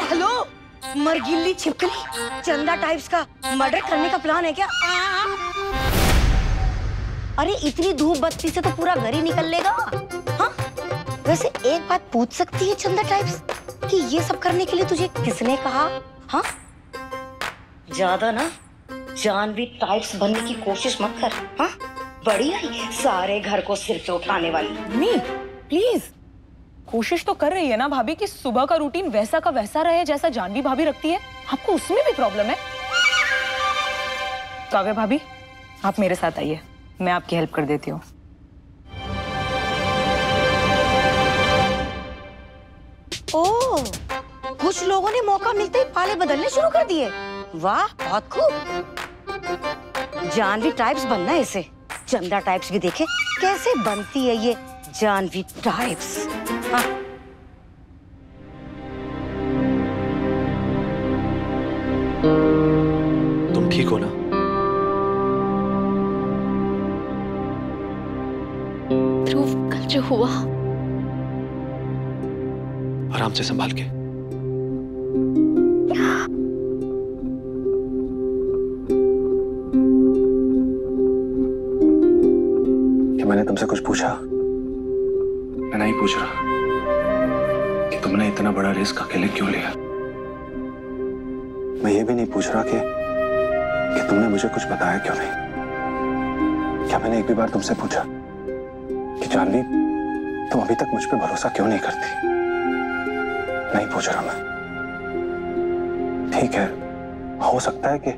Hello, मरगिल्ली छिपकली, चंदा types का मर्डर करने का प्लान है क्या? अरे इतनी धूप बत्ती से तो पूरा घर ही निकल लेगा। हाँ? वैसे एक बात पूछ सकती है चंदा टाइप्स कि ये सब करने के लिए तुझे किसने कहा? हाँ? ज्यादा ना जानवी टाइप्स बनने की कोशिश मत कर। हाँ? बढ़िया सारे घर को सिर पे उठाने वाली। मम्मी प्लीज, कोशिश तो कर रही है ना भाभी कि सुबह का रूटीन वैसा का वैसा रहे जैसा जानवी भाभी रखती है। आपको उसमें भी प्रॉब्लम है? काव्या भाभी, आप मेरे साथ आइए, मैं आपकी हेल्प कर देती हूँ। ओह, कुछ लोगों ने मौका मिलते ही पाले बदलने शुरू कर दिए। वाह, बहुत खूब। जानवी टाइप्स बनना है इसे। चंदा टाइप्स भी देखे कैसे बनती है ये जानवी टाइप्स। हाँ। तुम ठीक हो ना? ध्रुव, कल जो हुआ, आराम से संभाल के। क्या मैंने तुमसे कुछ पूछा? मैं नहीं पूछ रहा कि तुमने इतना बड़ा रिस्क अकेले क्यों लिया। मैं ये भी नहीं पूछ रहा कि तुमने मुझे कुछ बताया क्यों नहीं। क्या मैंने एक भी बार तुमसे पूछा कि जानवी तुम अभी तक मुझ पे भरोसा क्यों नहीं करती? नहीं पूछ रहा मैं। ठीक है, हो सकता है कि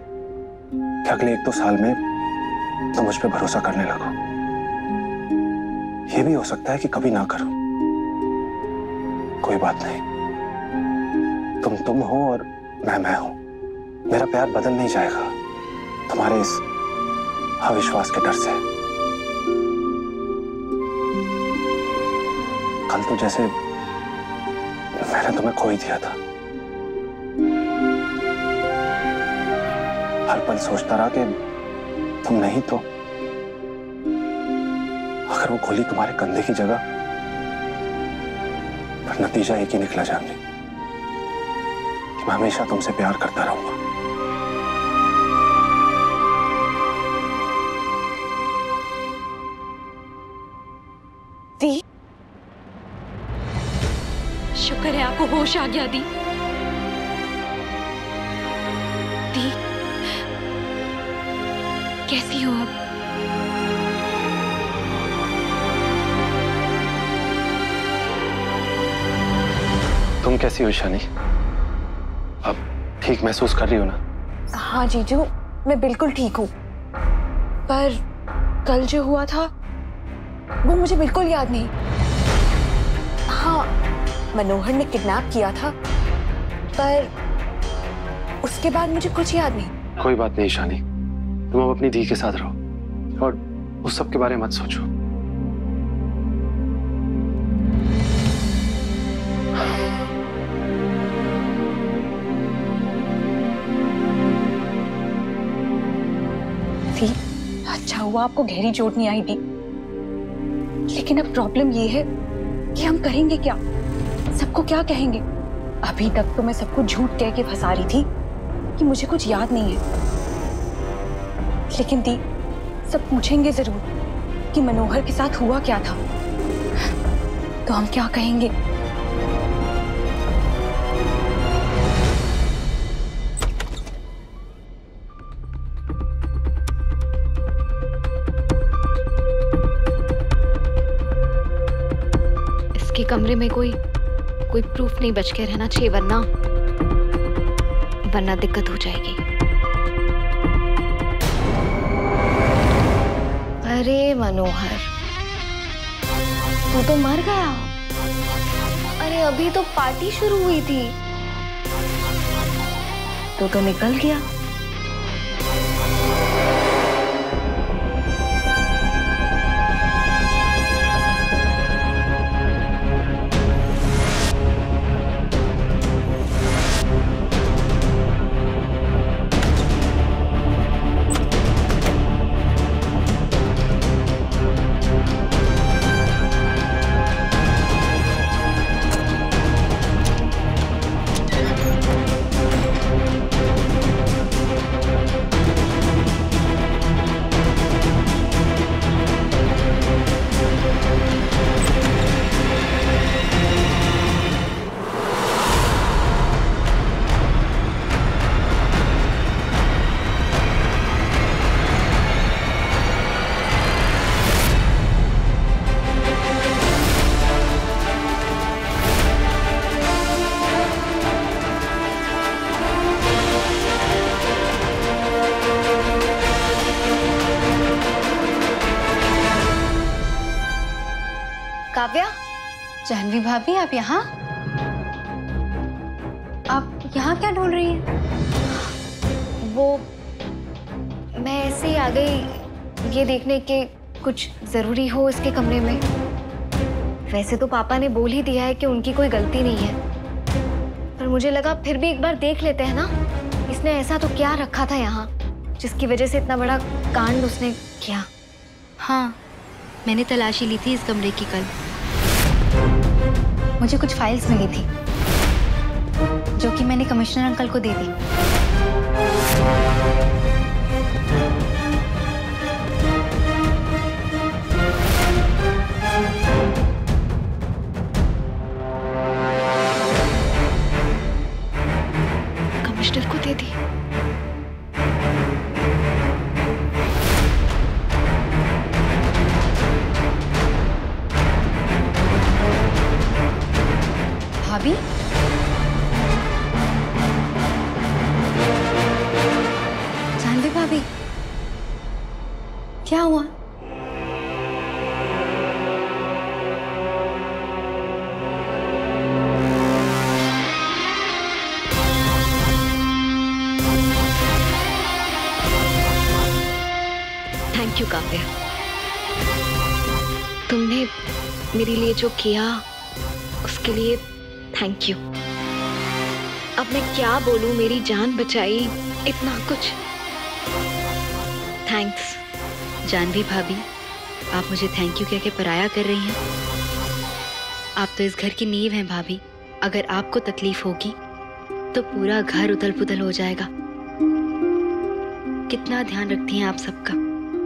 अगले 1-2 साल में तुम मुझ पे भरोसा करने लगो। ये भी हो सकता है कि कभी ना करो। कोई बात नहीं, तुम हो और मैं हूं। मेरा प्यार बदल नहीं जाएगा तुम्हारे इस अविश्वास के डर से। कल तो जैसे मैंने तुम्हें खो ही दिया था। हर पल सोचता रहा कि तुम नहीं तो अगर वो गोली तुम्हारे कंधे की जगह, पर नतीजा एक ही निकला जानवी कि मैं हमेशा तुमसे प्यार करता रहूंगा। दी, शुक्र है आपको होश आ गया। दी, दी, कैसी हो अब? तुम कैसी हो ईशानी? अब ठीक महसूस कर रही हो ना? हाँ जीजू, मैं बिल्कुल ठीक हूँ, पर कल जो हुआ था वो मुझे बिल्कुल याद नहीं। हाँ, मनोहर ने किडनैप किया था, पर उसके बाद मुझे कुछ याद नहीं। कोई बात नहीं ईशानी, तुम अब अपनी धी के साथ रहो और उस सब के बारे में मत सोचो। थी, अच्छा हुआ आपको गहरी चोट नहीं आई थी, लेकिन अब प्रॉब्लम ये है कि हम करेंगे क्या? सबको क्या कहेंगे? अभी तक तो मैं सबको झूठ कह के फंसा रही थी कि मुझे कुछ याद नहीं है, लेकिन दी, सब पूछेंगे जरूर कि मनोहर के साथ हुआ क्या था, तो हम क्या कहेंगे? इसके कमरे में कोई प्रूफ नहीं बच के रहना चाहिए, वरना दिक्कत हो जाएगी। अरे मनोहर, तू तो मर गया। अरे अभी तो पार्टी शुरू हुई थी, तू तो निकल गया। काव्या। जाह्नवी भाभी, आप यहाँ? आप यहाँ क्या ढूंढ रही हैं? वो मैं ऐसे ही आ गई ये देखने के कुछ जरूरी हो इसके कमरे में। वैसे तो पापा ने बोल ही दिया है कि उनकी कोई गलती नहीं है, पर मुझे लगा फिर भी एक बार देख लेते हैं ना। इसने ऐसा तो क्या रखा था यहाँ जिसकी वजह से इतना बड़ा कांड उसने किया। हाँ, मैंने तलाशी ली थी इस कमरे की कल। मुझे कुछ फाइल्स मिली थी जो कि मैंने कमिश्नर अंकल को दे दी। कमिश्नर को दे दी? भाभी, जाह्नवी भाभी, क्या हुआ? थैंक यू काव्या, तुमने मेरे लिए जो किया उसके लिए थैंक यू। अब मैं क्या बोलूं, मेरी जान बचाई, इतना कुछ। थैंक्स जाह्नवी भाभी, आप मुझे थैंक यू कह के पराया कर रही हैं। आप तो इस घर की नींव हैं भाभी। अगर आपको तकलीफ होगी तो पूरा घर उथल पुथल हो जाएगा। कितना ध्यान रखती हैं आप सबका,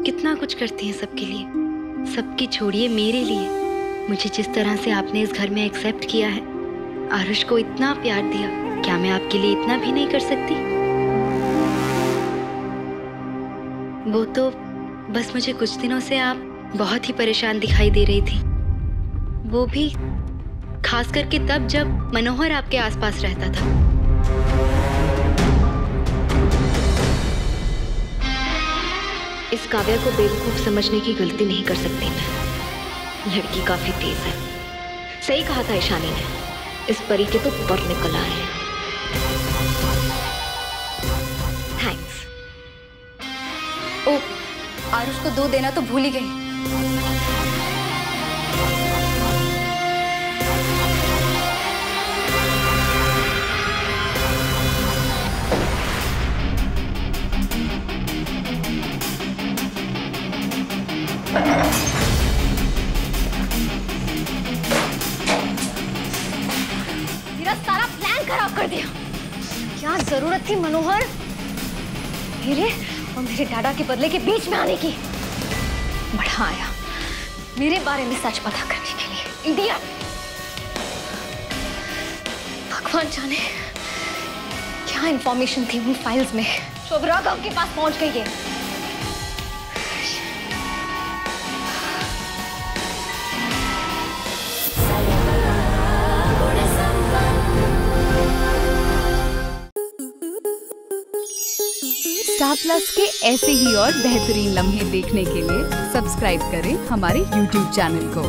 कितना कुछ करती हैं सबके लिए। सबकी छोड़िए, मेरे लिए। मुझे जिस तरह से आपने इस घर में एक्सेप्ट किया है, आरुष को इतना प्यार दिया, क्या मैं आपके लिए इतना भी नहीं कर सकती? वो तो बस मुझे कुछ दिनों से आप बहुत ही परेशान दिखाई दे रही थी, वो भी खास करके तब जब मनोहर आपके आसपास रहता था। इस काव्या को बेवकूफ समझने की गलती नहीं कर सकती मैं। लड़की काफी तेज है। सही कहा था ईशानी ने, इस परी के तो पर निकल आए हैं। थैंक्स। ओ, आरुष को 2 देना तो भूल ही गई। मेरा सारा प्लान खराब कर दिया। क्या जरूरत थी मनोहर मेरे और मेरे डाडा के बदले के बीच में आने की? बड़ा आया मेरे बारे में सच पता करने के लिए। इडियट। भगवान जाने क्या इंफॉर्मेशन थी उन फाइल्स में जो अब राघव के पास पहुंच गई है। स्टार प्लस के ऐसे ही और बेहतरीन लम्हे देखने के लिए सब्सक्राइब करें हमारे YouTube चैनल को।